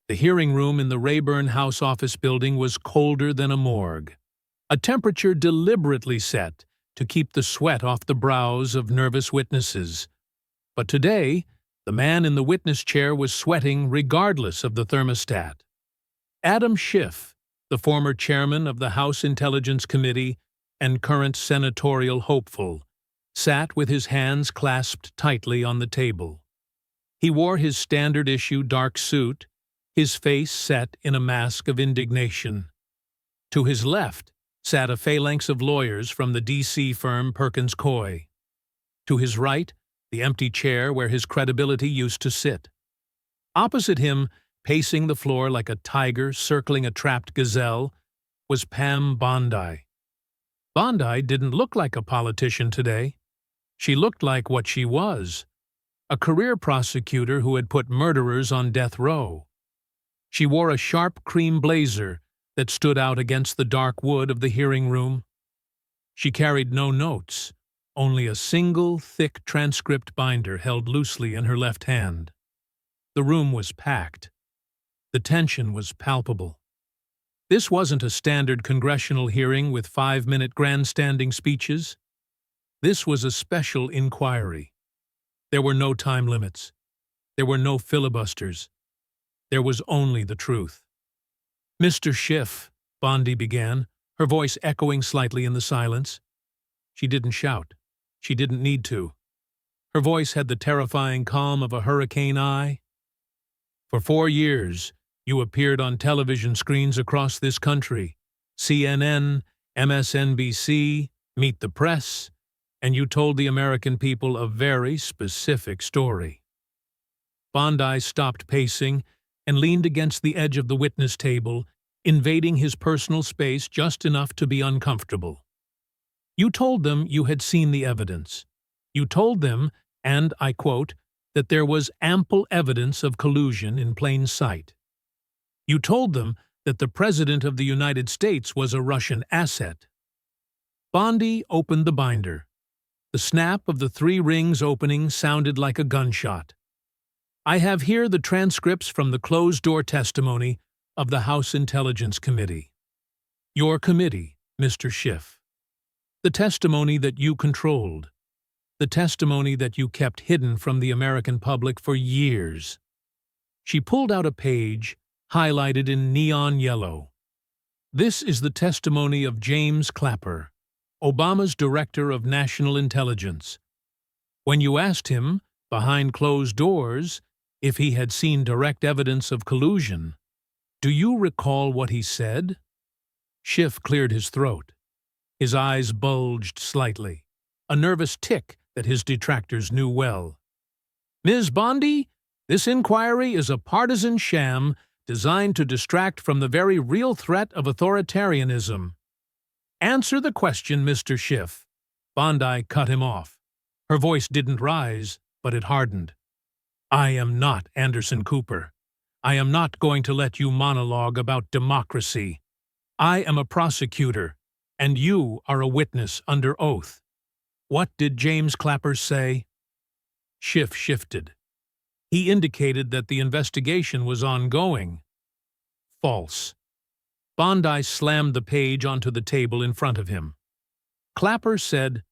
The hearing room in the Rayburn House office building was colder than a morgue, a temperature deliberately set to keep the sweat off the brows of nervous witnesses. But today, the man in the witness chair was sweating regardless of the thermostat. Adam Schiff, the former chairman of the House Intelligence Committee and current senatorial hopeful, sat with his hands clasped tightly on the table. He wore his standard-issue dark suit, his face set in a mask of indignation. To his left sat a phalanx of lawyers from the D.C. firm Perkins Coie. To his right, the empty chair where his credibility used to sit. Opposite him, pacing the floor like a tiger circling a trapped gazelle, was Pam Bondi. Bondi didn't look like a politician today. She looked like what she was, a career prosecutor who had put murderers on death row. She wore a sharp cream blazer that stood out against the dark wood of the hearing room. She carried no notes, only a single thick transcript binder held loosely in her left hand. The room was packed. The tension was palpable. This wasn't a standard congressional hearing with 5-minute grandstanding speeches. This was a special inquiry. There were no time limits. There were no filibusters. There was only the truth. "Mr. Schiff," Bondi began, her voice echoing slightly in the silence. She didn't shout. She didn't need to. Her voice had the terrifying calm of a hurricane eye. "For 4 years, you appeared on television screens across this country, CNN, MSNBC, Meet the Press, and you told the American people a very specific story." Bondi stopped pacing and leaned against the edge of the witness table, invading his personal space just enough to be uncomfortable. "You told them you had seen the evidence. You told them, and I quote, that there was ample evidence of collusion in plain sight. You told them that the President of the United States was a Russian asset." Bondi opened the binder. The snap of the 3 rings opening sounded like a gunshot. "I have here the transcripts from the closed-door testimony of the House Intelligence Committee. Your committee, Mr. Schiff. The testimony that you controlled. The testimony that you kept hidden from the American public for years." She pulled out a page, highlighted in neon yellow. "This is the testimony of James Clapper, Obama's Director of National Intelligence. When you asked him, behind closed doors, if he had seen direct evidence of collusion, do you recall what he said?" Schiff cleared his throat. His eyes bulged slightly, a nervous tic that his detractors knew well. "Ms. Bondi, this inquiry is a partisan sham designed to distract from the very real threat of authoritarianism." "Answer the question, Mr. Schiff." Bondi cut him off. Her voice didn't rise, but it hardened. "I am not Anderson Cooper. I am not going to let you monologue about democracy. I am a prosecutor, and you are a witness under oath. What did James Clapper say?" Schiff shifted. He indicated that the investigation was ongoing. False. Bondi slammed the page onto the table in front of him. Clapper said,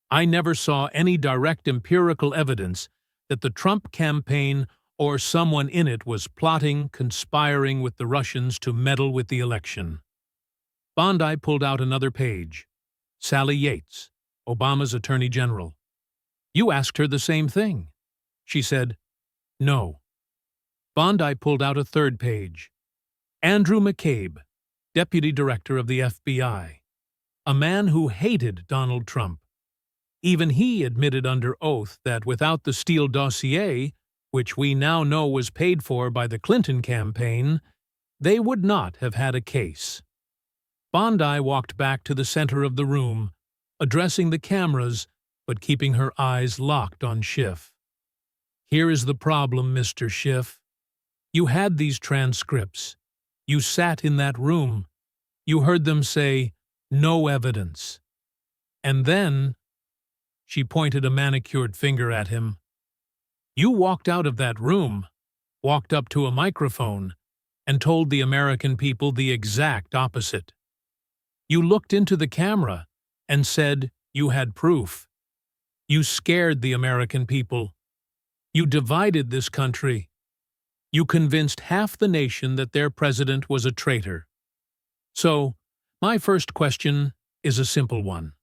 "I never saw any direct empirical evidence that the Trump campaign or someone in it was plotting, conspiring with the Russians to meddle with the election." Bondi pulled out another page. "Sally Yates, Obama's Attorney General. You asked her the same thing." She said, "No." Bondi pulled out a third page. "Andrew McCabe, Deputy Director of the FBI. A man who hated Donald Trump. Even he admitted under oath that without the Steele dossier, which we now know was paid for by the Clinton campaign, they would not have had a case." Bondi walked back to the center of the room, addressing the cameras but keeping her eyes locked on Schiff. "Here is the problem, Mr. Schiff. You had these transcripts. You sat in that room. You heard them say, 'No evidence.' And then," she pointed a manicured finger at him, "you walked out of that room, walked up to a microphone, and told the American people the exact opposite. You looked into the camera and said you had proof. You scared the American people. You divided this country. You convinced half the nation that their president was a traitor. So, my first question is a simple one.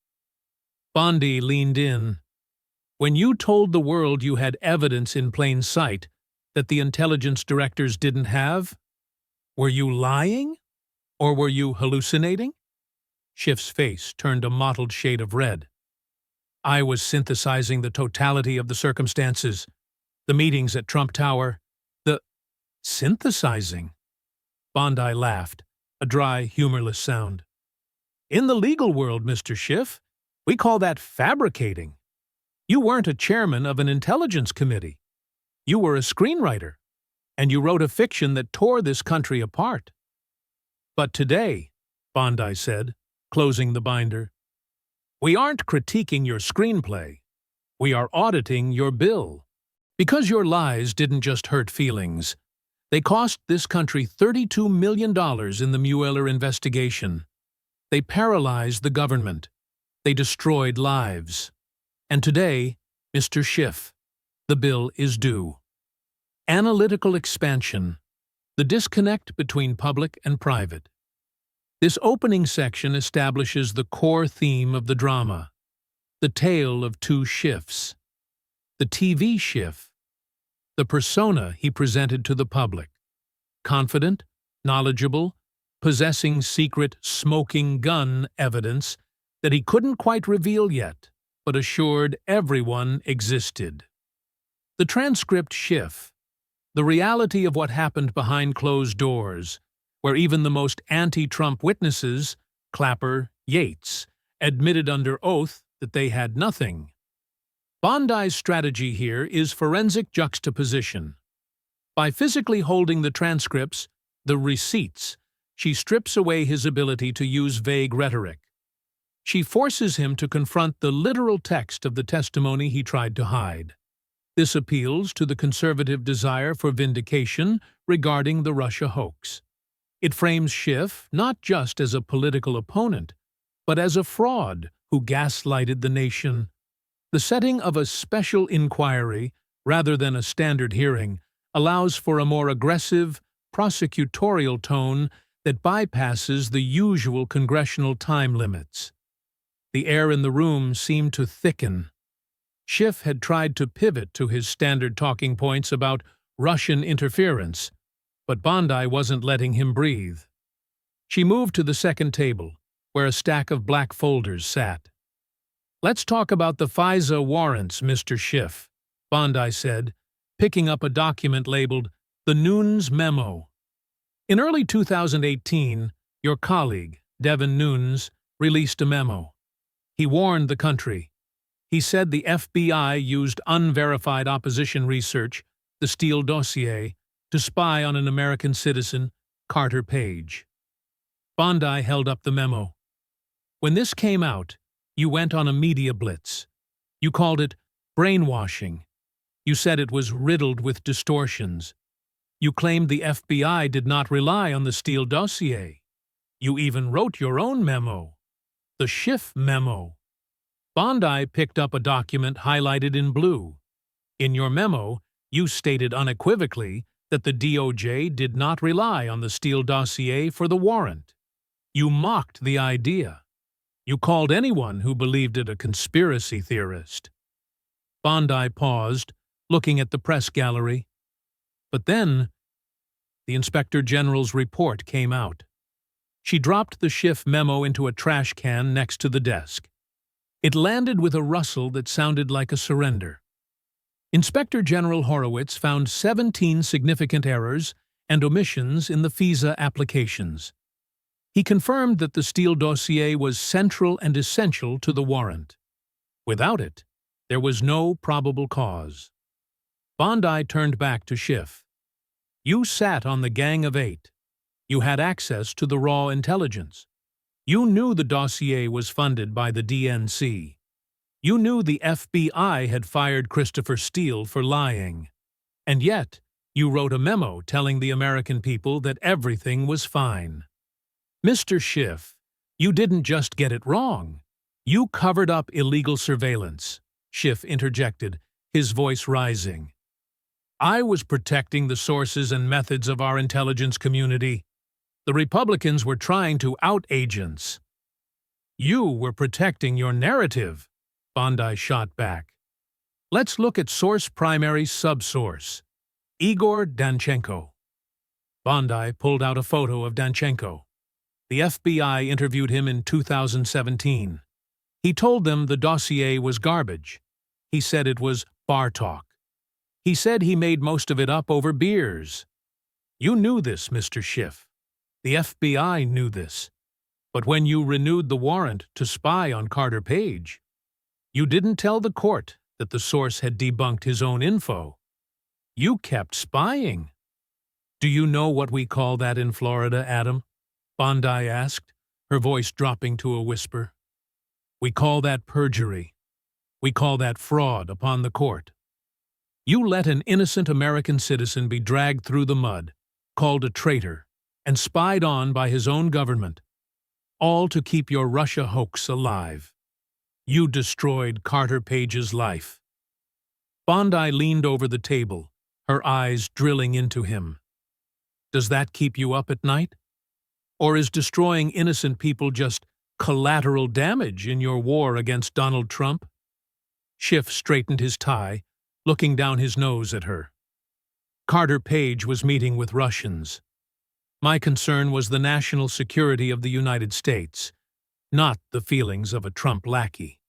Bondi leaned in. When you told the world you had evidence in plain sight that the intelligence directors didn't have, were you lying? Or were you hallucinating? Schiff's face turned a mottled shade of red. I was synthesizing the totality of the circumstances, the meetings at Trump Tower, the synthesizing. Bondi laughed, a dry, humorless sound. In the legal world, Mr. Schiff, we call that fabricating. You weren't a chairman of an intelligence committee. You were a screenwriter, and you wrote a fiction that tore this country apart. But today, Bondi said, closing the binder, we aren't critiquing your screenplay. We are auditing your bill. Because your lies didn't just hurt feelings. They cost this country $32 million in the Mueller investigation. They paralyzed the government. They destroyed lives. And today, Mr. Schiff, the bill is due. Analytical expansion, the disconnect between public and private. This opening section establishes the core theme of the drama, the tale of two Schiffs. The TV Schiff, the persona he presented to the public, confident, knowledgeable, possessing secret smoking gun evidence that he couldn't quite reveal yet, but assured everyone existed. The transcript Schiff, the reality of what happened behind closed doors, where even the most anti-Trump witnesses, Clapper, Yates, admitted under oath that they had nothing. Bondi's strategy here is forensic juxtaposition. By physically holding the transcripts, the receipts, she strips away his ability to use vague rhetoric. She forces him to confront the literal text of the testimony he tried to hide. This appeals to the conservative desire for vindication regarding the Russia hoax. It frames Schiff not just as a political opponent, but as a fraud who gaslighted the nation. The setting of a special inquiry, rather than a standard hearing, allows for a more aggressive, prosecutorial tone that bypasses the usual congressional time limits. The air in the room seemed to thicken. Schiff had tried to pivot to his standard talking points about Russian interference, but Bondi wasn't letting him breathe. She moved to the second table, where a stack of black folders sat. Let's talk about the FISA warrants, Mr. Schiff, Bondi said, picking up a document labeled The Nunes Memo. In early 2018, your colleague, Devin Nunes, released a memo. He warned the country. He said the FBI used unverified opposition research, the Steele dossier, to spy on an American citizen, Carter Page. Bondi held up the memo. When this came out, you went on a media blitz. You called it brainwashing. You said it was riddled with distortions. You claimed the FBI did not rely on the Steele dossier. You even wrote your own memo, the Schiff memo. Bondi picked up a document highlighted in blue. In your memo, you stated unequivocally that the DOJ did not rely on the Steele dossier for the warrant. You mocked the idea. You called anyone who believed it a conspiracy theorist. Bondi paused, looking at the press gallery. But then, the Inspector General's report came out. She dropped the Schiff memo into a trash can next to the desk. It landed with a rustle that sounded like a surrender. Inspector General Horowitz found 17 significant errors and omissions in the FISA applications. He confirmed that the Steele dossier was central and essential to the warrant. Without it, there was no probable cause. Bondi turned back to Schiff. You sat on the Gang of Eight. You had access to the raw intelligence. You knew the dossier was funded by the DNC. You knew the FBI had fired Christopher Steele for lying. And yet, You wrote a memo telling the American people that everything was fine. Mr. Schiff, you didn't just get it wrong. You covered up illegal surveillance, Schiff interjected, his voice rising. I was protecting the sources and methods of our intelligence community. The Republicans were trying to out agents. You were protecting your narrative, Bondi shot back. Let's look at source primary subsource, Igor Danchenko. Bondi pulled out a photo of Danchenko. The FBI interviewed him in 2017. He told them the dossier was garbage. He said it was bar talk. He said he made most of it up over beers. You knew this, Mr. Schiff. The FBI knew this. But when you renewed the warrant to spy on Carter Page, you didn't tell the court that the source had debunked his own info. You kept spying. Do you know what we call that in Florida, Adam? Bondi asked, her voice dropping to a whisper. We call that perjury. We call that fraud upon the court. You let an innocent American citizen be dragged through the mud, called a traitor, and spied on by his own government, all to keep your Russia hoax alive. You destroyed Carter Page's life. Bondi leaned over the table, her eyes drilling into him. Does that keep you up at night? Or is destroying innocent people just collateral damage in your war against Donald Trump? Schiff straightened his tie, looking down his nose at her. Carter Page was meeting with Russians. My concern was the national security of the United States, not the feelings of a Trump lackey.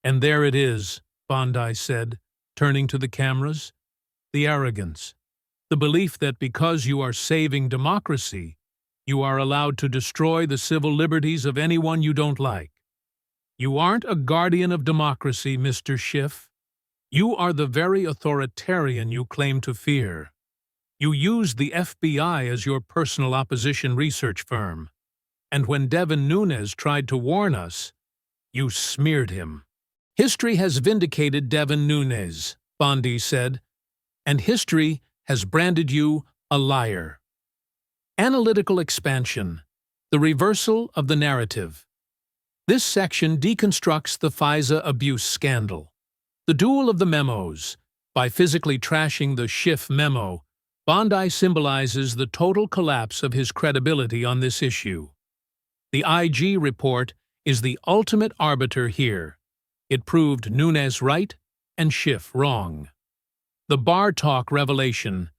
And there it is, Bondi said, turning to the cameras. The arrogance. The belief that because you are saving democracy, you are allowed to destroy the civil liberties of anyone you don't like. You aren't a guardian of democracy, Mr. Schiff. You are the very authoritarian you claim to fear. You used the FBI as your personal opposition research firm. And when Devin Nunes tried to warn us, you smeared him. History has vindicated Devin Nunes, Bondi said, and history has branded you a liar. Analytical expansion, the reversal of the narrative. This section deconstructs the FISA abuse scandal. The duel of the memos. By physically trashing the Schiff memo, Bondi symbolizes the total collapse of his credibility on this issue. The IG report is the ultimate arbiter here. It proved Nunes right and Schiff wrong. The bar talk revelation,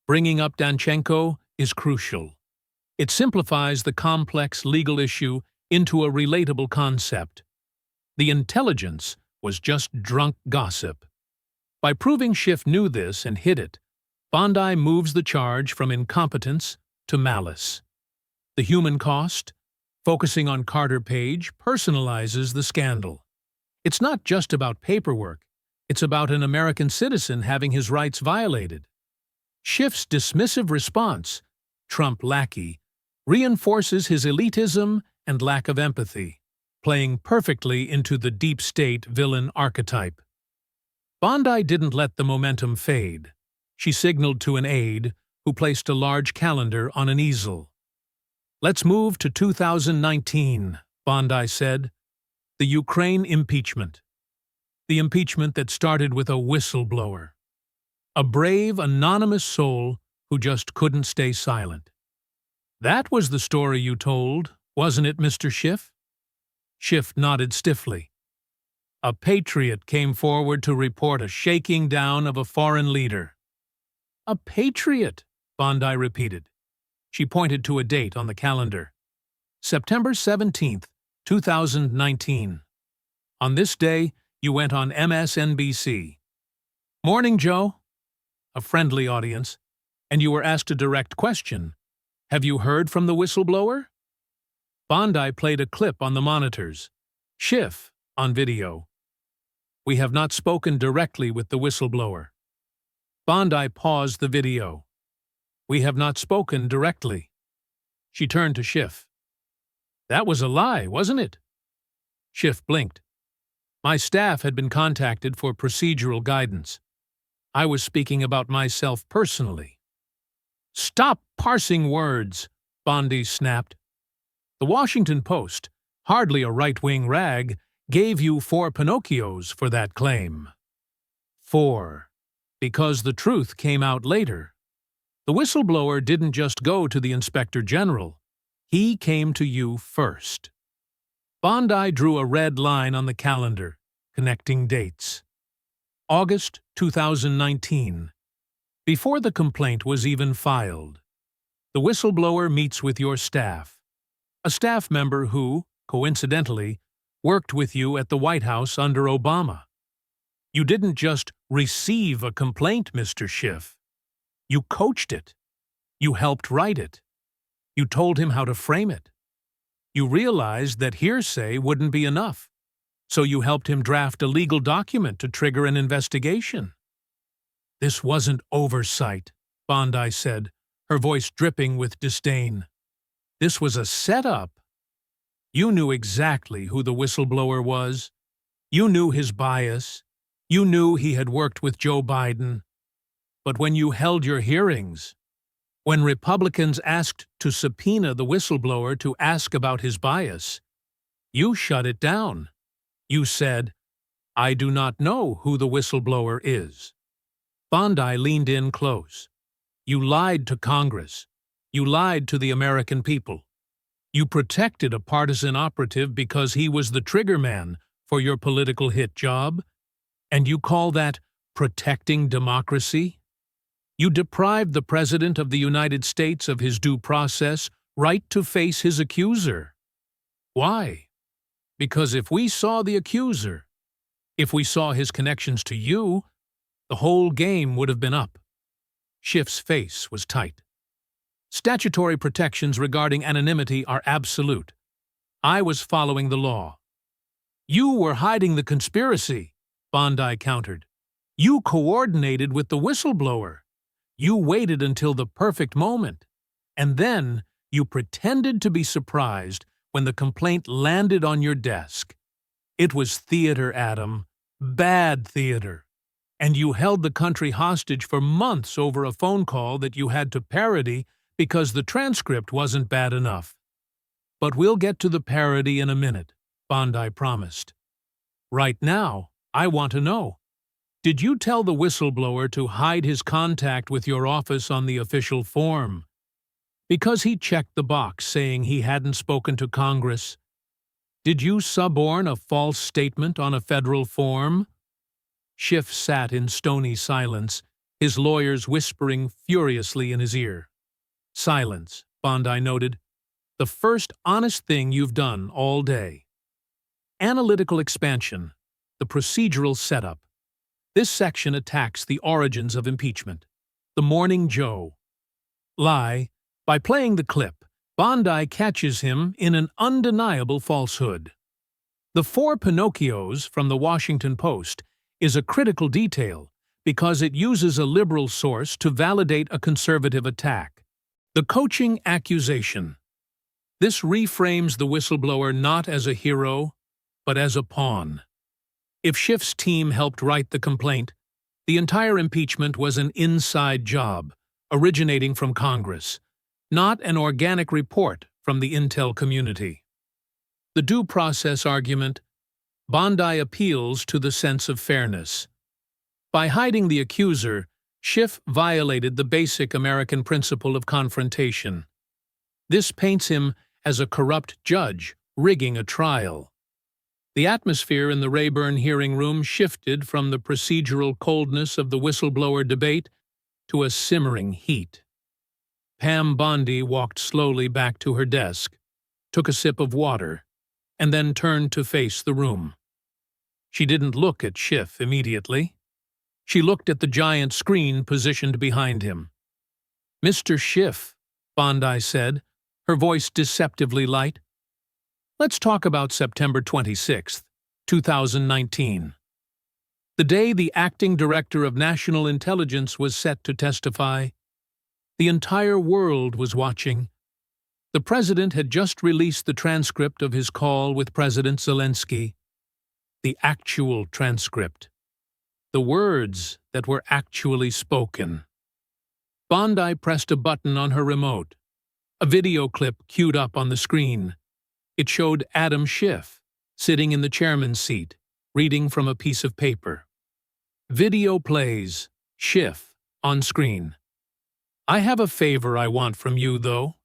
bringing up Danchenko, is crucial. It simplifies the complex legal issue into a relatable concept. The intelligence was just drunk gossip. By proving Schiff knew this and hid it, Bondi moves the charge from incompetence to malice. The human cost, focusing on Carter Page, personalizes the scandal. It's not just about paperwork, it's about an American citizen having his rights violated. Schiff's dismissive response, Trump lackey, reinforces his elitism and lack of empathy, playing perfectly into the deep state villain archetype. Bondi didn't let the momentum fade. She signaled to an aide who placed a large calendar on an easel. Let's move to 2019, Bondi said. The Ukraine impeachment. The impeachment that started with a whistleblower. A brave, anonymous soul who just couldn't stay silent. That was the story you told, wasn't it, Mr. Schiff? Schiff nodded stiffly. A patriot came forward to report a shaking down of a foreign leader. A patriot, Bondi repeated. She pointed to a date on the calendar. September 17th, 2019. On this day, you went on MSNBC. Morning, Joe. A friendly audience. And you were asked a direct question. Have you heard from the whistleblower? Bondi played a clip on the monitors. Schiff, on video. We have not spoken directly with the whistleblower. Bondi paused the video. We have not spoken directly. She turned to Schiff. That was a lie, wasn't it? Schiff blinked. My staff had been contacted for procedural guidance. I was speaking about myself personally." "Stop parsing words," Bondi snapped. "The Washington Post, hardly a right-wing rag, gave you 4 Pinocchios for that claim." 4. Because the truth came out later. The whistleblower didn't just go to the Inspector General. He came to you first. Bondi drew a red line on the calendar, connecting dates. August 2019. Before the complaint was even filed. The whistleblower meets with your staff. A staff member who, coincidentally, worked with you at the White House under Obama. You didn't just receive a complaint, Mr. Schiff. You coached it. You helped write it. You told him how to frame it. You realized that hearsay wouldn't be enough, so you helped him draft a legal document to trigger an investigation. "This wasn't oversight," Bondi said, her voice dripping with disdain. "This was a setup. You knew exactly who the whistleblower was. You knew his bias. You knew he had worked with Joe Biden. But when you held your hearings, when Republicans asked to subpoena the whistleblower to ask about his bias, you shut it down. You said, 'I do not know who the whistleblower is.'" Bondi leaned in close. "You lied to Congress. You lied to the American people. You protected a partisan operative because he was the triggerman for your political hit job, and you call that protecting democracy? You deprived the President of the United States of his due process right to face his accuser. Why? Because if we saw the accuser, if we saw his connections to you, the whole game would have been up." Schiff's face was tight. "Statutory protections regarding anonymity are absolute. I was following the law." "You were hiding the conspiracy," Bondi countered. "You coordinated with the whistleblower. You waited until the perfect moment, and then you pretended to be surprised when the complaint landed on your desk. It was theater, Adam. Bad theater. And you held the country hostage for months over a phone call that you had to parody because the transcript wasn't bad enough. But we'll get to the parody in a minute," Bondi promised. "Right now, I want to know. Did you tell the whistleblower to hide his contact with your office on the official form? Because he checked the box saying he hadn't spoken to Congress. Did you suborn a false statement on a federal form?" Schiff sat in stony silence, his lawyers whispering furiously in his ear. "Silence," Bondi noted. "The first honest thing you've done all day." Analytical expansion, the procedural setup. This section attacks the origins of impeachment. The Morning Joe. Lie. By playing the clip, Bondi catches him in an undeniable falsehood. The 4 Pinocchios from the Washington Post is a critical detail because it uses a liberal source to validate a conservative attack. The coaching accusation. This reframes the whistleblower not as a hero, but as a pawn. If Schiff's team helped write the complaint, the entire impeachment was an inside job, originating from Congress, not an organic report from the intel community. The due process argument. Bondi appeals to the sense of fairness. By hiding the accuser, Schiff violated the basic American principle of confrontation. This paints him as a corrupt judge rigging a trial. The atmosphere in the Rayburn hearing room shifted from the procedural coldness of the whistleblower debate to a simmering heat. Pam Bondi walked slowly back to her desk, took a sip of water, and then turned to face the room. She didn't look at Schiff immediately. She looked at the giant screen positioned behind him. "Mr. Schiff," Bondi said, her voice deceptively light. "Let's talk about September 26, 2019. The day the acting director of National Intelligence was set to testify. The entire world was watching. The president had just released the transcript of his call with President Zelensky. The actual transcript. The words that were actually spoken. Bondi pressed a button on her remote. A video clip queued up on the screen. It showed Adam Schiff, sitting in the chairman's seat, reading from a piece of paper. Video plays, Schiff, on screen. "I have a favor I want from you, though,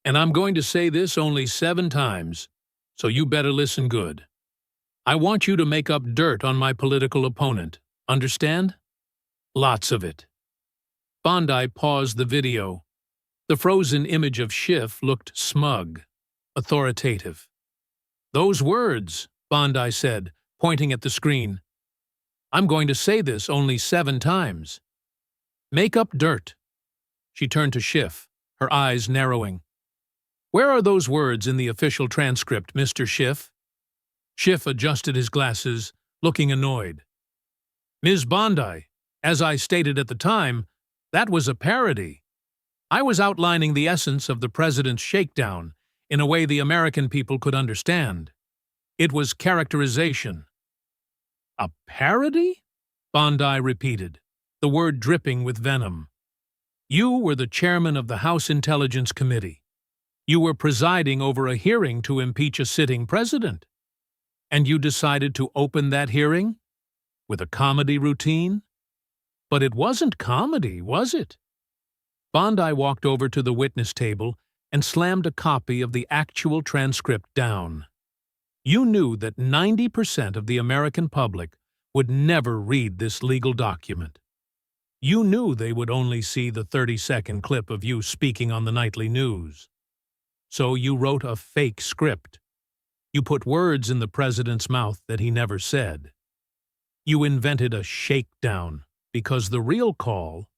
and I'm going to say this only 7 times, so you better listen good. I want you to make up dirt on my political opponent. Understand? Lots of it." Bondi paused the video. The frozen image of Schiff looked smug, authoritative. "Those words," Bondi said, pointing at the screen. "I'm going to say this only 7 times. Make up dirt." She turned to Schiff, her eyes narrowing. "Where are those words in the official transcript, Mr. Schiff?" Schiff adjusted his glasses, looking annoyed. "Ms. Bondi, as I stated at the time, that was a parody. I was outlining the essence of the president's shakedown in a way the American people could understand. It was characterization." "A parody?" Bondi repeated, the word dripping with venom. "You were the chairman of the House Intelligence Committee. You were presiding over a hearing to impeach a sitting president. And you decided to open that hearing with a comedy routine? But it wasn't comedy, was it?" Bondi walked over to the witness table and slammed a copy of the actual transcript down. "You knew that 90% of the American public would never read this legal document. You knew they would only see the 30-second clip of you speaking on the nightly news. So you wrote a fake script. You put words in the president's mouth that he never said. You invented a shakedown because the real call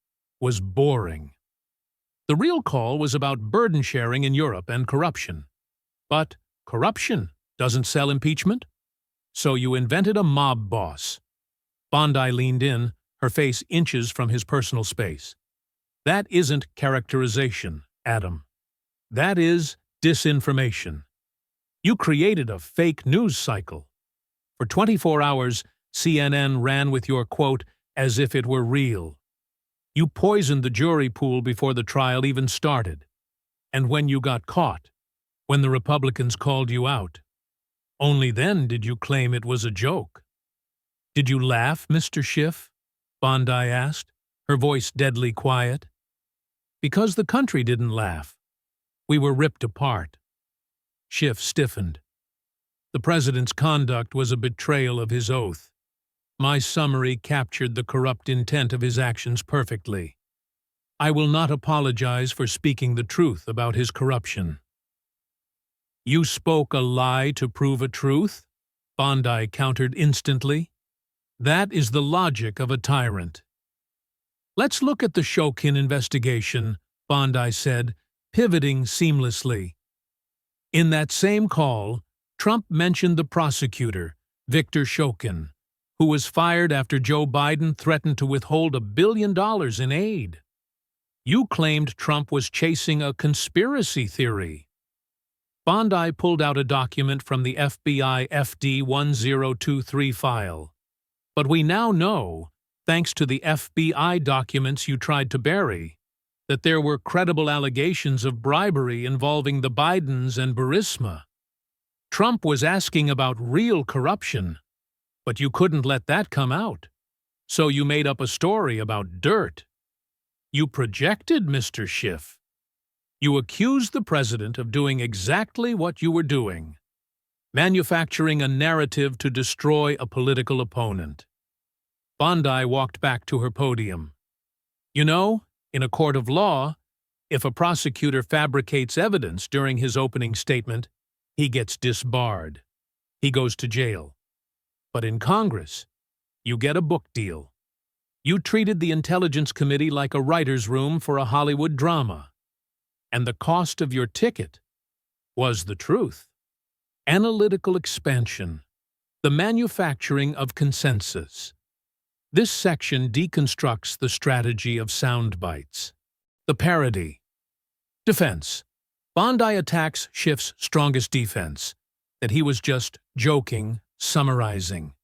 was boring. The real call was about burden sharing in Europe and corruption. But corruption doesn't sell impeachment. So you invented a mob boss." Bondi leaned in, her face inches from his personal space. "That isn't characterization, Adam. That is disinformation. You created a fake news cycle. For 24 hours, CNN ran with your quote as if it were real. You poisoned the jury pool before the trial even started. And when you got caught, when the Republicans called you out, only then did you claim it was a joke." "Did you laugh, Mr. Schiff?" Bondi asked, her voice deadly quiet. "Because the country didn't laugh. We were ripped apart." Schiff stiffened. "The president's conduct was a betrayal of his oath. My summary captured the corrupt intent of his actions perfectly. I will not apologize for speaking the truth about his corruption." "You spoke a lie to prove a truth?" Bondi countered instantly. "That is the logic of a tyrant." "Let's look at the Shokin investigation," Bondi said, pivoting seamlessly. In that same call, Trump mentioned the prosecutor, Victor Shokin, who was fired after Joe Biden threatened to withhold $1 billion in aid. You claimed Trump was chasing a conspiracy theory. Bondi pulled out a document from the FBI FD 1023 file. But we now know, thanks to the FBI documents you tried to bury, that there were credible allegations of bribery involving the Bidens and Burisma. Trump was asking about real corruption, but you couldn't let that come out. So you made up a story about dirt. You projected, Mr. Schiff. You accused the president of doing exactly what you were doing, manufacturing a narrative to destroy a political opponent. Bondi walked back to her podium. "You know, in a court of law, if a prosecutor fabricates evidence during his opening statement, he gets disbarred. He goes to jail. But in Congress, you get a book deal. You treated the Intelligence Committee like a writer's room for a Hollywood drama. And the cost of your ticket was the truth. Analytical expansion. The manufacturing of consensus. This section deconstructs the strategy of sound bites. The parody. Defense. Bondi attacks Schiff's strongest defense, that he was just joking, summarizing.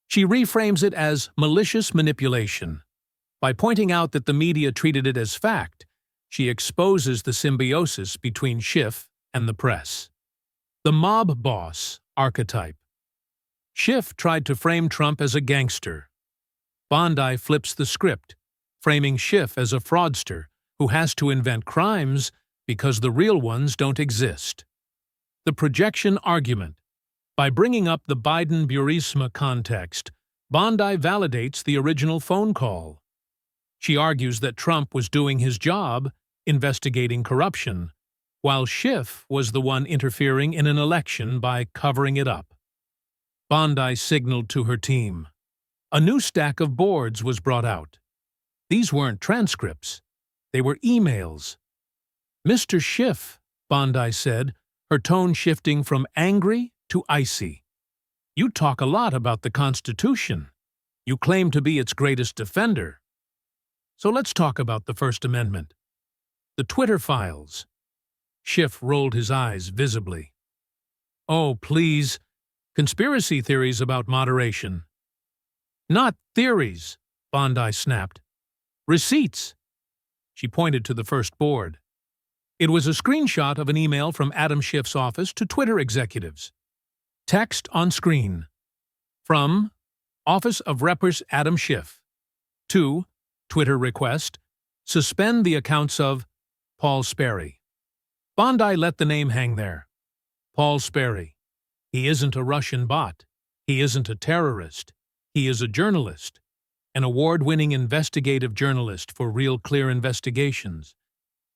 She reframes it as malicious manipulation. By pointing out that the media treated it as fact, she exposes the symbiosis between Schiff and the press. The mob boss archetype. Schiff tried to frame Trump as a gangster. Bondi flips the script, framing Schiff as a fraudster who has to invent crimes because the real ones don't exist. The projection argument. By bringing up the Biden-Burisma context, Bondi validates the original phone call. She argues that Trump was doing his job, investigating corruption, while Schiff was the one interfering in an election by covering it up. Bondi signaled to her team. A new stack of boards was brought out. These weren't transcripts. They were emails. "Mr. Schiff," Bondi said, her tone shifting from angry to icy. "You talk a lot about the Constitution. You claim to be its greatest defender. So let's talk about the First Amendment. The Twitter files." Schiff rolled his eyes visibly. "Oh, please. Conspiracy theories about moderation." "Not theories," Bondi snapped. "Receipts." She pointed to the first board. It was a screenshot of an email from Adam Schiff's office to Twitter executives. Text on screen. From Office of Reps Adam Schiff. To Twitter request, suspend the accounts of Paul Sperry. Bondi let the name hang there. Paul Sperry. He isn't a Russian bot. He isn't a terrorist. He is a journalist. An award-winning investigative journalist for real clear investigations.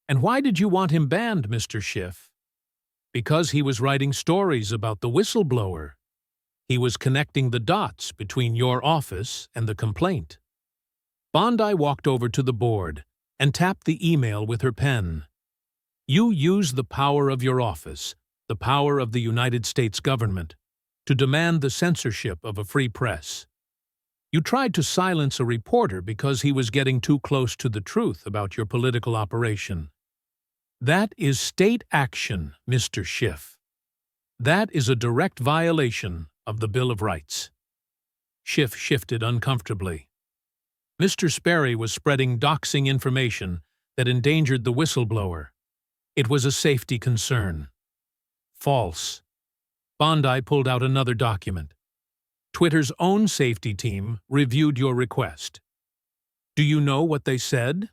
And why did you want him banned, Mr. Schiff? Because he was writing stories about the whistleblower. He was connecting the dots between your office and the complaint. Bondi walked over to the board and tapped the email with her pen. You use the power of your office, the power of the United States government, to demand the censorship of a free press. You tried to silence a reporter because he was getting too close to the truth about your political operation. That is state action, Mr. Schiff. That is a direct violation of the Bill of Rights. Schiff shifted uncomfortably. Mr. Sperry was spreading doxing information that endangered the whistleblower. It was a safety concern. False. Bondi pulled out another document. Twitter's own safety team reviewed your request. Do you know what they said?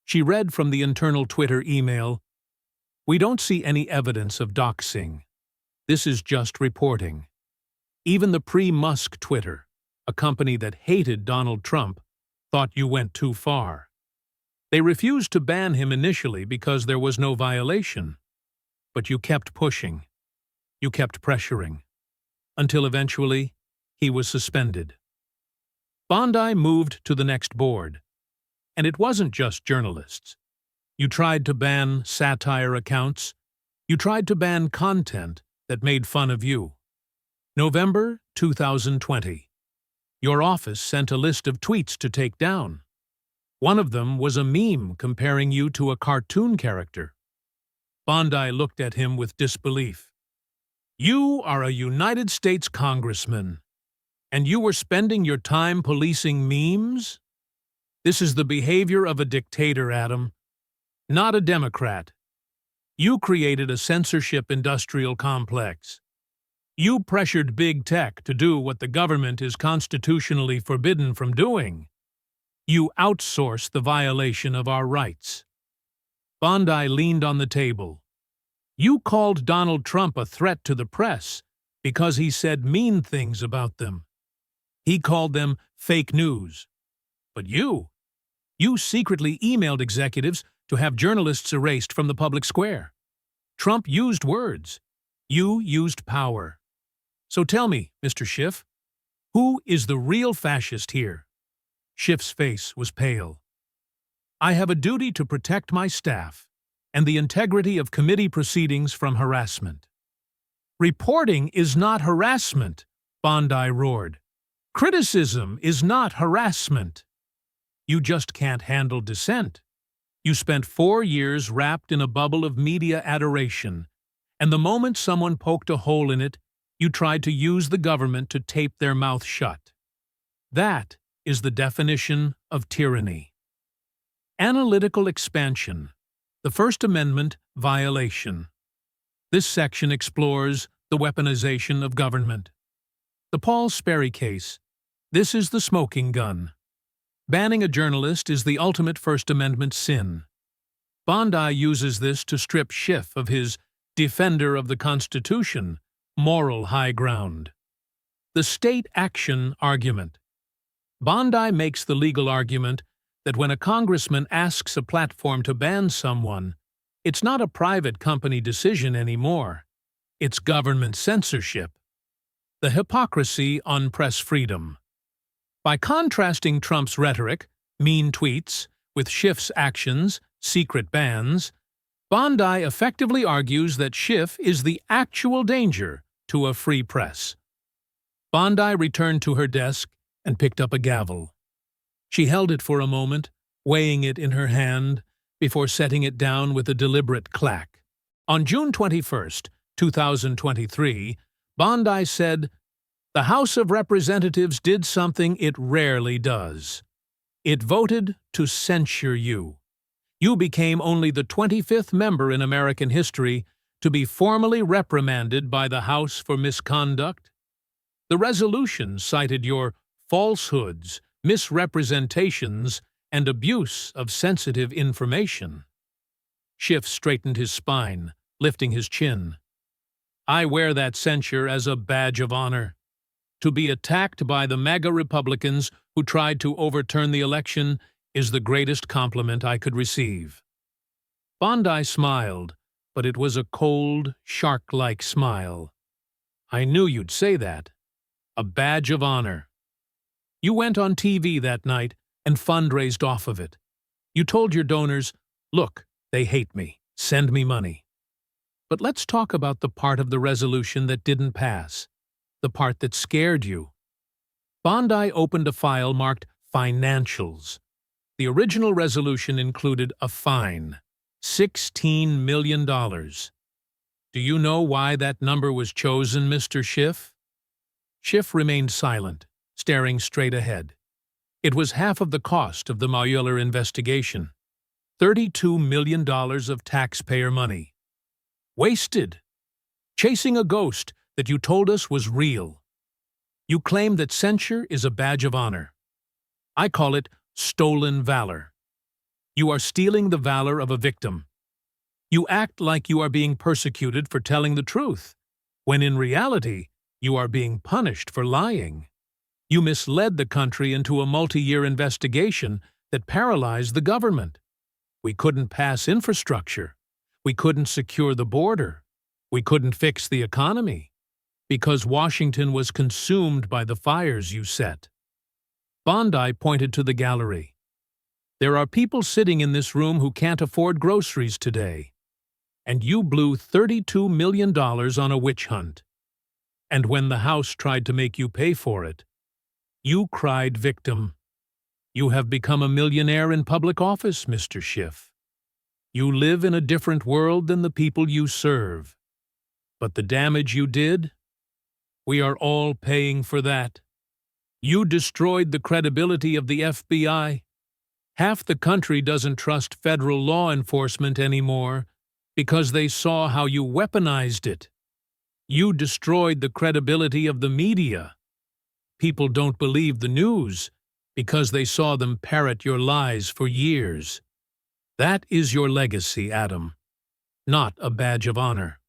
She read from the internal Twitter email, "We don't see any evidence of doxing. This is just reporting." Even the pre-Musk Twitter, a company that hated Donald Trump, thought you went too far. They refused to ban him initially because there was no violation. But you kept pushing. You kept pressuring. Until eventually, he was suspended. Bondi moved to the next board. And it wasn't just journalists. You tried to ban satire accounts. You tried to ban content that made fun of you. November 2020. Your office sent a list of tweets to take down. One of them was a meme comparing you to a cartoon character. Bondi looked at him with disbelief. You are a United States congressman, and you were spending your time policing memes? This is the behavior of a dictator, Adam, not a Democrat. You created a censorship industrial complex. You pressured big tech to do what the government is constitutionally forbidden from doing. You outsourced the violation of our rights. Bondi leaned on the table. You called Donald Trump a threat to the press because he said mean things about them. He called them fake news. But you secretly emailed executives to have journalists erased from the public square. Trump used words. You used power. So tell me, Mr. Schiff, who is the real fascist here? Schiff's face was pale. I have a duty to protect my staff and the integrity of committee proceedings from harassment. Reporting is not harassment, Bondi roared. Criticism is not harassment. You just can't handle dissent. You spent 4 years wrapped in a bubble of media adoration, and the moment someone poked a hole in it, you tried to use the government to tape their mouth shut. That is the definition of tyranny. Analytical expansion. The First Amendment violation. This section explores the weaponization of government. The Paul Sperry case. This is the smoking gun. Banning a journalist is the ultimate First Amendment sin. Bondi uses this to strip Schiff of his defender of the Constitution moral high ground. The state action argument. Bondi makes the legal argument that when a congressman asks a platform to ban someone, it's not a private company decision anymore. It's government censorship. The hypocrisy on press freedom. By contrasting Trump's rhetoric, mean tweets, with Schiff's actions, secret bans, Bondi effectively argues that Schiff is the actual danger to a free press. Bondi returned to her desk and picked up a gavel. She held it for a moment, weighing it in her hand, before setting it down with a deliberate clack. On June 21, 2023, Bondi said, "The House of Representatives did something it rarely does. It voted to censure you. You became only the 25th member in American history to be formally reprimanded by the House for misconduct. The resolution cited your falsehoods, misrepresentations, and abuse of sensitive information." Schiff straightened his spine, lifting his chin. "I wear that censure as a badge of honor. To be attacked by the MAGA Republicans who tried to overturn the election is the greatest compliment I could receive." Bondi smiled, but it was a cold, shark-like smile. "I knew you'd say that. A badge of honor. You went on TV that night and fundraised off of it. You told your donors, 'Look, they hate me. Send me money.' But let's talk about the part of the resolution that didn't pass, the part that scared you." Bondi opened a file marked Financials. The original resolution included a fine, $16 million. Do you know why that number was chosen, Mr. Schiff? Schiff remained silent, staring straight ahead. It was half of the cost of the Mueller investigation. $32 million of taxpayer money. Wasted. Chasing a ghost that you told us was real. You claim that censure is a badge of honor. I call it stolen valor. You are stealing the valor of a victim. You act like you are being persecuted for telling the truth, when in reality, you are being punished for lying. You misled the country into a multi-year investigation that paralyzed the government. We couldn't pass infrastructure. We couldn't secure the border. We couldn't fix the economy, because Washington was consumed by the fires you set. Bondi pointed to the gallery. There are people sitting in this room who can't afford groceries today. And you blew $32 million on a witch hunt. And when the House tried to make you pay for it, you cried victim. You have become a millionaire in public office, Mr. Schiff. You live in a different world than the people you serve. But the damage you did, we are all paying for that. You destroyed the credibility of the FBI. Half the country doesn't trust federal law enforcement anymore because they saw how you weaponized it. You destroyed the credibility of the media. People don't believe the news because they saw them parrot your lies for years. That is your legacy, Adam. Not a badge of honor.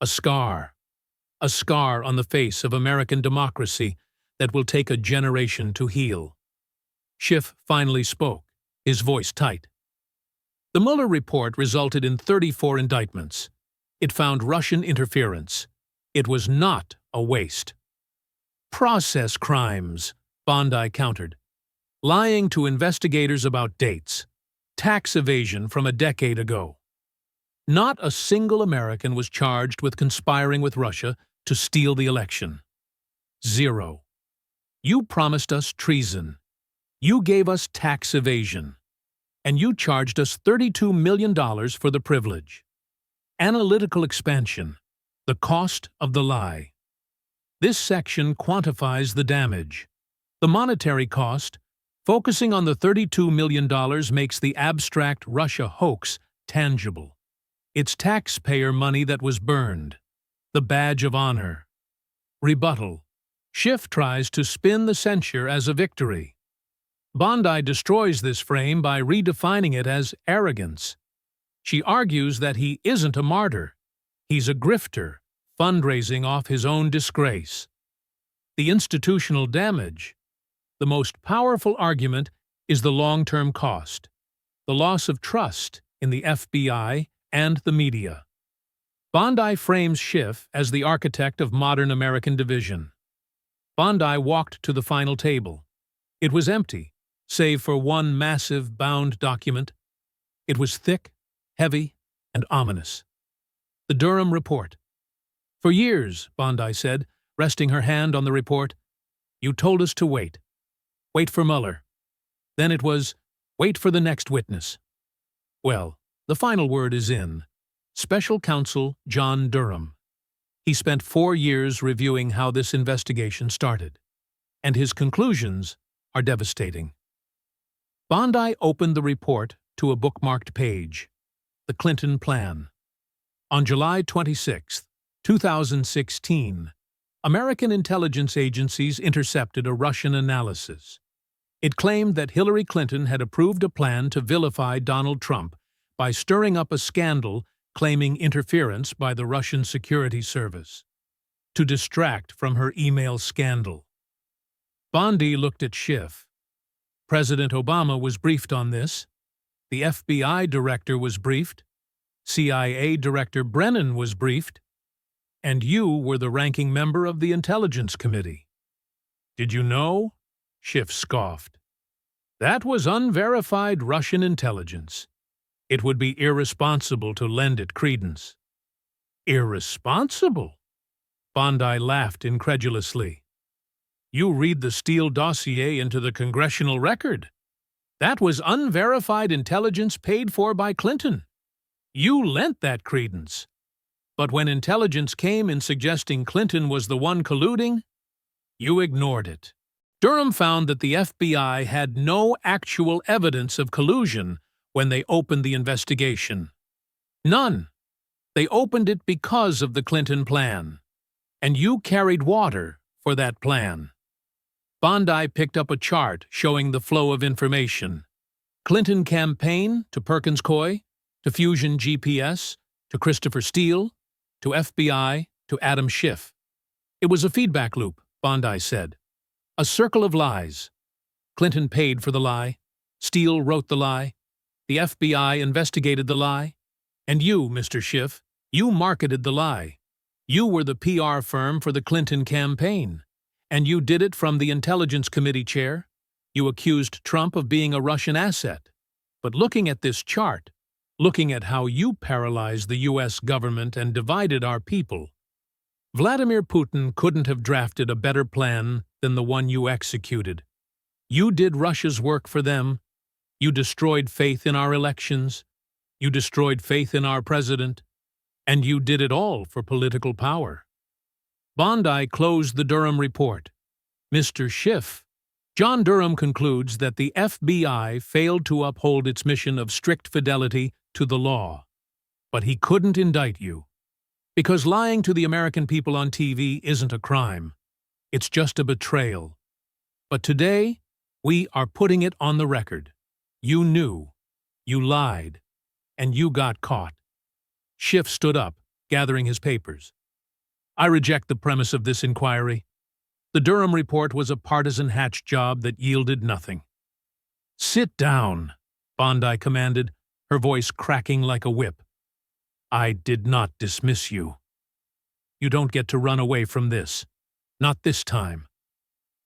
A scar. A scar on the face of American democracy that will take a generation to heal. Schiff finally spoke, his voice tight. The Mueller report resulted in 34 indictments. It found Russian interference. It was not a waste. Process crimes, Bondi countered. Lying to investigators about dates. Tax evasion from a decade ago. Not a single American was charged with conspiring with Russia to steal the election. 0. You promised us treason. You gave us tax evasion. And you charged us $32 million for the privilege. Analytical expansion. The cost of the lie. This section quantifies the damage. The monetary cost, Focusing on the $32 million makes the abstract Russia hoax tangible. It's taxpayer money that was burned. The badge of honor. Rebuttal. Schiff tries to spin the censure as a victory. Bondi destroys this frame by redefining it as arrogance. She argues that he isn't a martyr. He's a grifter, fundraising off his own disgrace. The institutional damage. The most powerful argument is the long-term cost, the loss of trust in the FBI and the media. Bondi frames Schiff as the architect of modern American division. Bondi walked to the final table. It was empty, save for one massive bound document. It was thick, heavy, and ominous. The Durham Report. For years, Bondi said, resting her hand on the report, you told us to wait. Wait for Mueller. Then it was, wait for the next witness. Well, the final word is in. Special Counsel John Durham. He spent 4 years reviewing how this investigation started, and his conclusions are devastating. Bondi opened the report to a bookmarked page, The Clinton Plan. On July 26, 2016, American intelligence agencies intercepted a Russian analysis. It claimed that Hillary Clinton had approved a plan to vilify Donald Trump by stirring up a scandal claiming interference by the Russian security service to distract from her email scandal. Bondi looked at Schiff. President Obama was briefed on this. The FBI director was briefed. CIA Director Brennan was briefed. And you were the ranking member of the Intelligence Committee. Did you know? Schiff scoffed. That was unverified Russian intelligence. It would be irresponsible to lend it credence. Irresponsible? Bondi laughed incredulously. You read the Steele dossier into the congressional record. That was unverified intelligence paid for by Clinton. You lent that credence. But when intelligence came in suggesting Clinton was the one colluding, you ignored it. Durham found that the FBI had no actual evidence of collusion when they opened the investigation. None. They opened it because of the Clinton plan. And you carried water for that plan. Bondi picked up a chart showing the flow of information. Clinton campaign to Perkins Coie, to Fusion GPS, to Christopher Steele, to FBI, to Adam Schiff. It was a feedback loop, Bondi said. A circle of lies. Clinton paid for the lie. Steele wrote the lie. The FBI investigated the lie. And you, Mr. Schiff, you marketed the lie. You were the PR firm for the Clinton campaign. And you did it from the Intelligence Committee chair. You accused Trump of being a Russian asset. But looking at this chart, looking at how you paralyzed the U.S. government and divided our people, Vladimir Putin couldn't have drafted a better plan than the one you executed. You did Russia's work for them. You destroyed faith in our elections. You destroyed faith in our president. And you did it all for political power. Bondi closed the Durham report. Mr. Schiff. John Durham concludes that the FBI failed to uphold its mission of strict fidelity to the law. But he couldn't indict you. Because lying to the American people on TV isn't a crime. It's just a betrayal. But today, we are putting it on the record. You knew. You lied. And you got caught. Schiff stood up, gathering his papers. I reject the premise of this inquiry. The Durham report was a partisan hatch job that yielded nothing. Sit down, Bondi commanded, her voice cracking like a whip. I did not dismiss you. You don't get to run away from this. Not this time.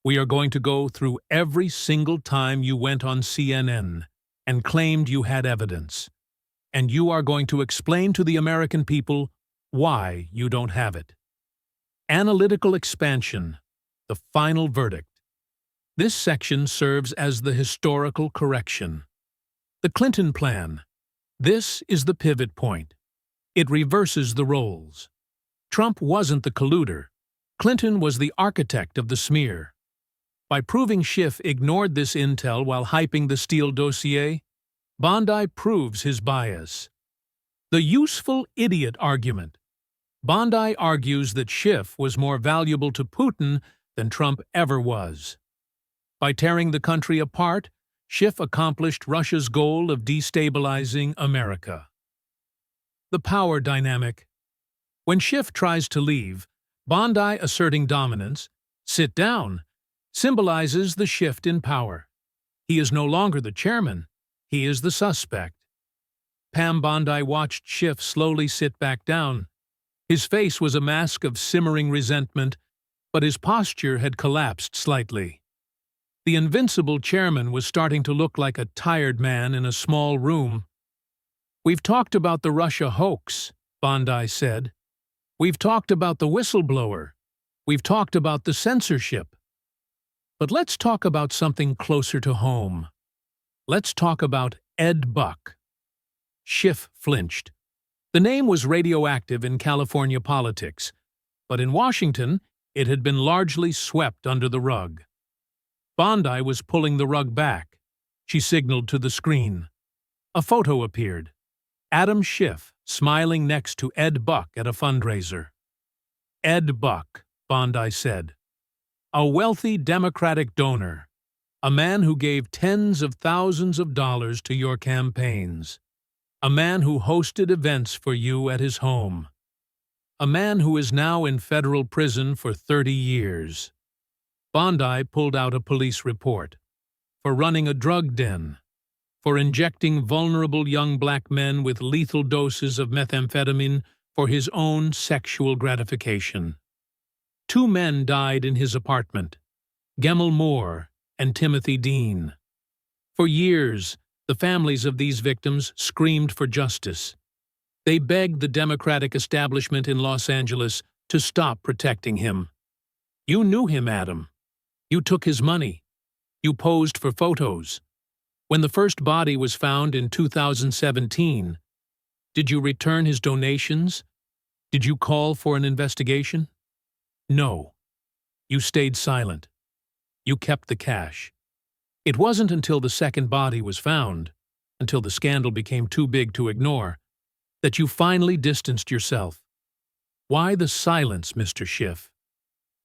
We are going to go through every single time you went on CNN and claimed you had evidence. And you are going to explain to the American people why you don't have it. Analytical expansion, the final verdict. This section serves as the historical correction. The Clinton plan. This is the pivot point. It reverses the roles. Trump wasn't the colluder. Clinton was the architect of the smear. By proving Schiff ignored this intel while hyping the Steele dossier, Bondi proves his bias. The useful idiot argument. Bondi argues that Schiff was more valuable to Putin than Trump ever was. By tearing the country apart, Schiff accomplished Russia's goal of destabilizing America. The power dynamic. When Schiff tries to leave, Bondi, asserting dominance, sit down, symbolizes the shift in power. He is no longer the chairman, he is the suspect. Pam Bondi watched Schiff slowly sit back down. His face was a mask of simmering resentment, but his posture had collapsed slightly. The invincible chairman was starting to look like a tired man in a small room. "We've talked about the Russia hoax," Bondi said. "We've talked about the whistleblower. We've talked about the censorship. But let's talk about something closer to home. Let's talk about Ed Buck." Schiff flinched. The name was radioactive in California politics, but in Washington it had been largely swept under the rug. Bondi was pulling the rug back. She signaled to the screen. A photo appeared. Adam Schiff smiling next to Ed Buck at a fundraiser. "Ed Buck," Bondi said. "A wealthy Democratic donor. A man who gave tens of thousands of dollars to your campaigns. A man who hosted events for you at his home. A man who is now in federal prison for 30 years. Bondi pulled out a police report. For running a drug den. For injecting vulnerable young black men with lethal doses of methamphetamine for his own sexual gratification. 2 men died in his apartment, Gemmill Moore and Timothy Dean. For years, the families of these victims screamed for justice. They begged the Democratic establishment in Los Angeles to stop protecting him. You knew him, Adam. You took his money. You posed for photos. When the first body was found in 2017, did you return his donations? Did you call for an investigation? No. You stayed silent. You kept the cash. It wasn't until the second body was found, until the scandal became too big to ignore, that you finally distanced yourself. Why the silence, Mr. Schiff?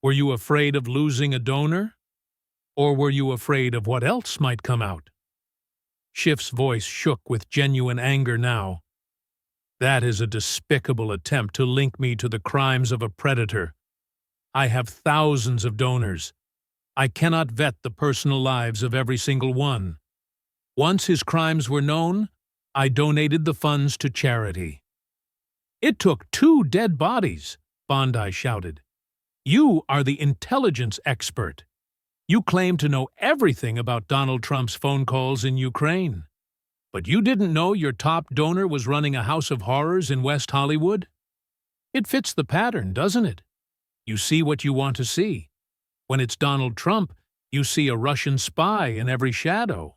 Were you afraid of losing a donor? Or were you afraid of what else might come out? Schiff's voice shook with genuine anger now. That is a despicable attempt to link me to the crimes of a predator. I have thousands of donors. I cannot vet the personal lives of every single one. Once his crimes were known, I donated the funds to charity. It took 2 dead bodies, Bondi shouted. You are the intelligence expert. You claim to know everything about Donald Trump's phone calls in Ukraine. But you didn't know your top donor was running a house of horrors in West Hollywood? It fits the pattern, doesn't it? You see what you want to see. When it's Donald Trump, you see a Russian spy in every shadow.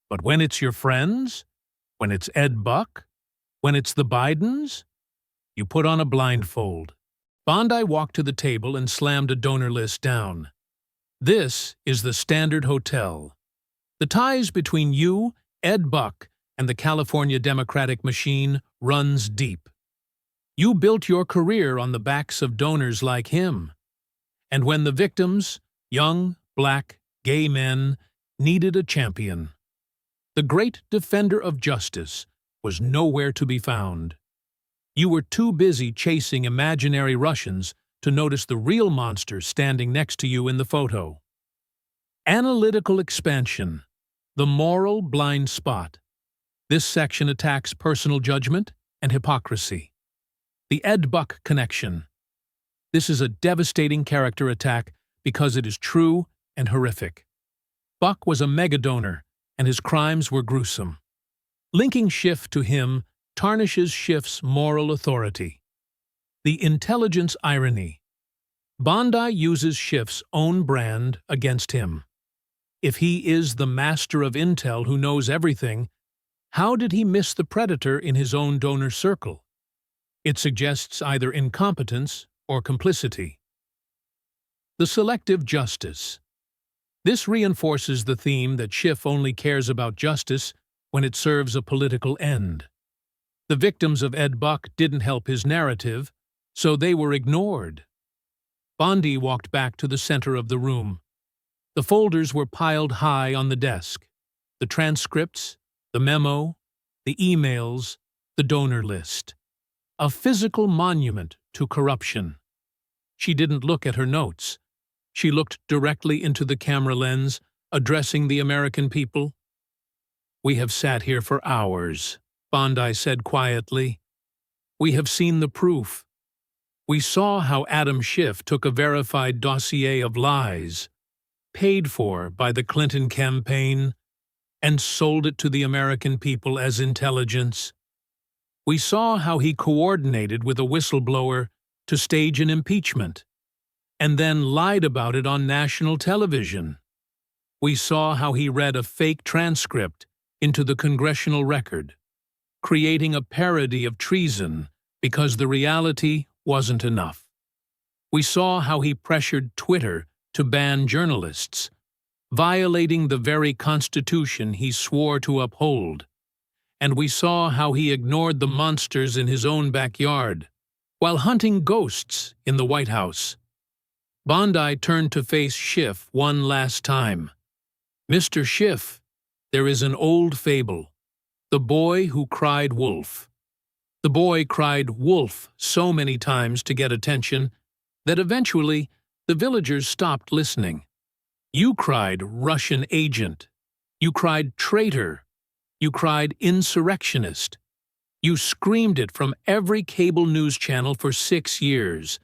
But when it's your friends, when it's Ed Buck, when it's the Bidens, you put on a blindfold. Bondi walked to the table and slammed a donor list down. This is the Standard Hotel. The ties between you, Ed Buck, and the California Democratic machine runs deep. You built your career on the backs of donors like him. And when the victims, young, black, gay men, needed a champion, the great defender of justice was nowhere to be found. You were too busy chasing imaginary Russians to notice the real monster standing next to you in the photo. Analytical expansion. The moral blind spot. This section attacks personal judgment and hypocrisy. The Ed Buck connection. This is a devastating character attack because it is true and horrific. Buck was a megadonor, and his crimes were gruesome. Linking Schiff to him tarnishes Schiff's moral authority. The intelligence irony. Bondi uses Schiff's own brand against him. If he is the master of intel who knows everything, how did he miss the predator in his own donor circle? It suggests either incompetence or complicity. The selective justice. This reinforces the theme that Schiff only cares about justice when it serves a political end. The victims of Ed Buck didn't help his narrative, so they were ignored. Bondi walked back to the center of the room. The folders were piled high on the desk. The transcripts, the memo, the emails, the donor list. A physical monument to corruption. She didn't look at her notes. She looked directly into the camera lens, addressing the American people. "We have sat here for hours," Bondi said quietly. "We have seen the proof. We saw how Adam Schiff took a verified dossier of lies, paid for by the Clinton campaign, and sold it to the American people as intelligence. We saw how he coordinated with a whistleblower to stage an impeachment, and then lied about it on national television. We saw how he read a fake transcript into the congressional record, creating a parody of treason because the reality wasn't enough. We saw how he pressured Twitter to ban journalists, violating the very Constitution he swore to uphold. And we saw how he ignored the monsters in his own backyard, while hunting ghosts in the White House." Bondi turned to face Schiff one last time. "Mr. Schiff, there is an old fable, the boy who cried wolf. The boy cried wolf so many times to get attention that eventually the villagers stopped listening. You cried Russian agent. You cried traitor. You cried insurrectionist. You screamed it from every cable news channel for 6 years.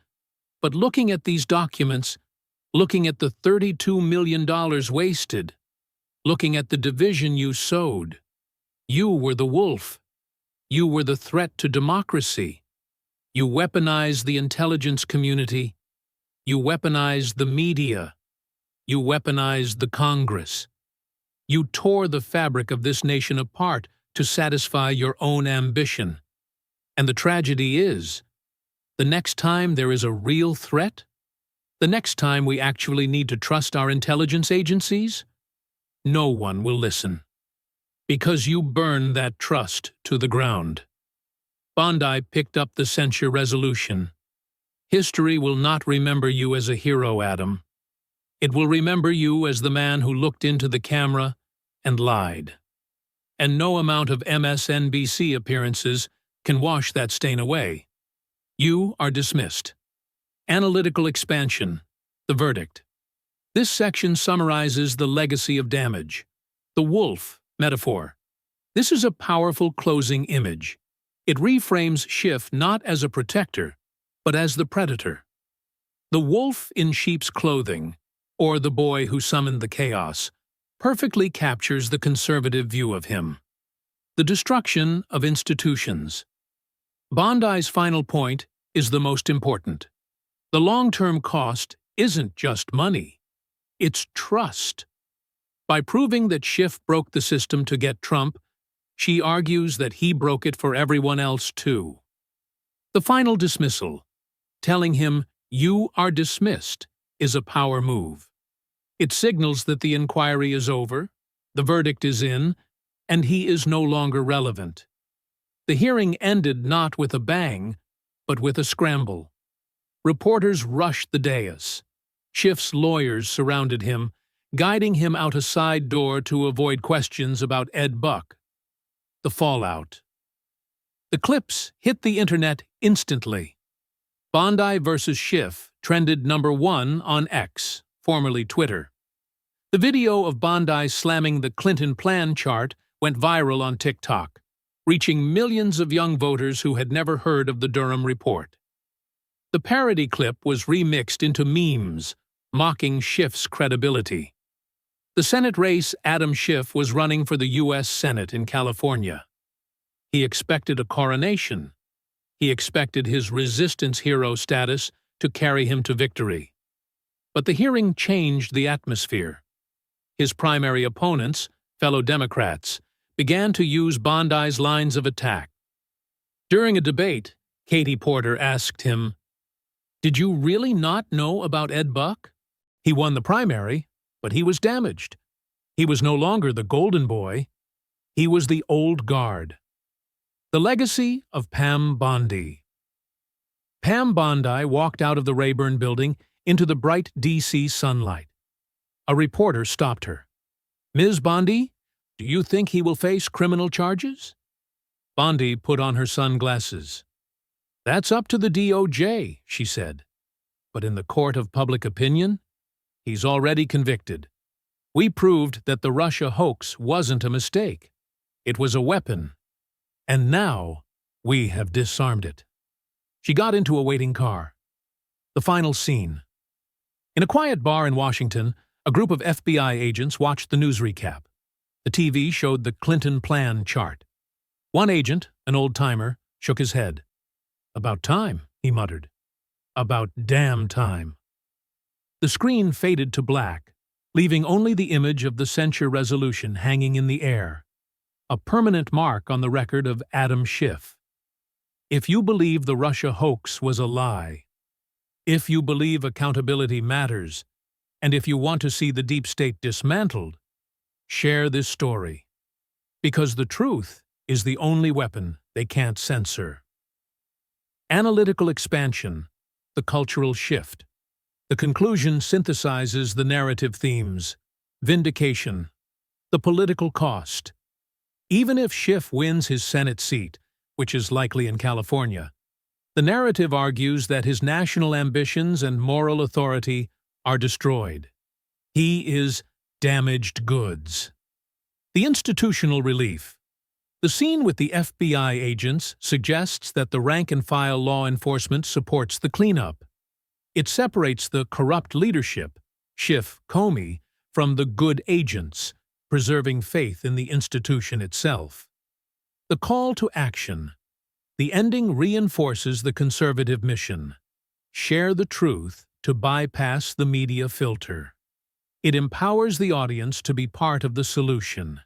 But looking at these documents, looking at the $32 million wasted, looking at the division you sowed, you were the wolf. You were the threat to democracy. You weaponized the intelligence community. You weaponized the media. You weaponized the Congress. You tore the fabric of this nation apart to satisfy your own ambition. And the tragedy is, the next time there is a real threat, the next time we actually need to trust our intelligence agencies, no one will listen. Because you burn that trust to the ground." Bondi picked up the censure resolution. "History will not remember you as a hero, Adam. It will remember you as the man who looked into the camera and lied. And no amount of MSNBC appearances can wash that stain away. You are dismissed." Analytical expansion. The verdict. This section summarizes the legacy of damage. The wolf metaphor. This is a powerful closing image. It reframes Schiff not as a protector, but as the predator. The wolf in sheep's clothing, or the boy who summoned the chaos, perfectly captures the conservative view of him. The destruction of institutions. Bondi's final point is the most important. The long-term cost isn't just money. It's trust. By proving that Schiff broke the system to get Trump, she argues that he broke it for everyone else too. The final dismissal, telling him, "You are dismissed," is a power move. It signals that the inquiry is over, the verdict is in, and he is no longer relevant. The hearing ended not with a bang, but with a scramble. Reporters rushed the dais. Schiff's lawyers surrounded him, guiding him out a side door to avoid questions about Ed Buck. The fallout. The clips hit the internet instantly. Bondi versus Schiff trended #1 on X, formerly Twitter. The video of Bondi slamming the Clinton plan chart went viral on TikTok, reaching millions of young voters who had never heard of the Durham report. The parody clip was remixed into memes, mocking Schiff's credibility. The Senate race Adam Schiff was running for the U.S. Senate in California. He expected a coronation. He expected his resistance hero status to carry him to victory. But the hearing changed the atmosphere. His primary opponents, fellow Democrats, began to use Bondi's lines of attack. During a debate, Katie Porter asked him, "Did you really not know about Ed Buck? He won the primary, but he was damaged. He was no longer the golden boy. He was the old guard. The legacy of Pam Bondi. Pam Bondi walked out of the Rayburn building into the bright D.C. sunlight. A reporter stopped her. "Ms. Bondi, do you think he will face criminal charges?" Bondi put on her sunglasses. "That's up to the DOJ," she said. "But in the court of public opinion, he's already convicted. We proved that the Russia hoax wasn't a mistake. It was a weapon. And now we have disarmed it." She got into a waiting car. The final scene. In a quiet bar in Washington, a group of FBI agents watched the news recap. The TV showed the Clinton plan chart. One agent, an old-timer, shook his head. "About time," he muttered. "About damn time." The screen faded to black, leaving only the image of the censure resolution hanging in the air, a permanent mark on the record of Adam Schiff. If you believe the Russia hoax was a lie, if you believe accountability matters, and if you want to see the deep state dismantled, share this story. Because the truth is the only weapon they can't censor. Analytical expansion, the cultural shift. The conclusion synthesizes the narrative themes: vindication, the political cost. Even if Schiff wins his Senate seat, which is likely in California, the narrative argues that his national ambitions and moral authority are destroyed. He is damaged goods. The institutional relief. The scene with the FBI agents suggests that the rank-and-file law enforcement supports the cleanup. It separates the corrupt leadership, Schiff, Comey, from the good agents, preserving faith in the institution itself. The call to action. The ending reinforces the conservative mission: share the truth to bypass the media filter. It empowers the audience to be part of the solution.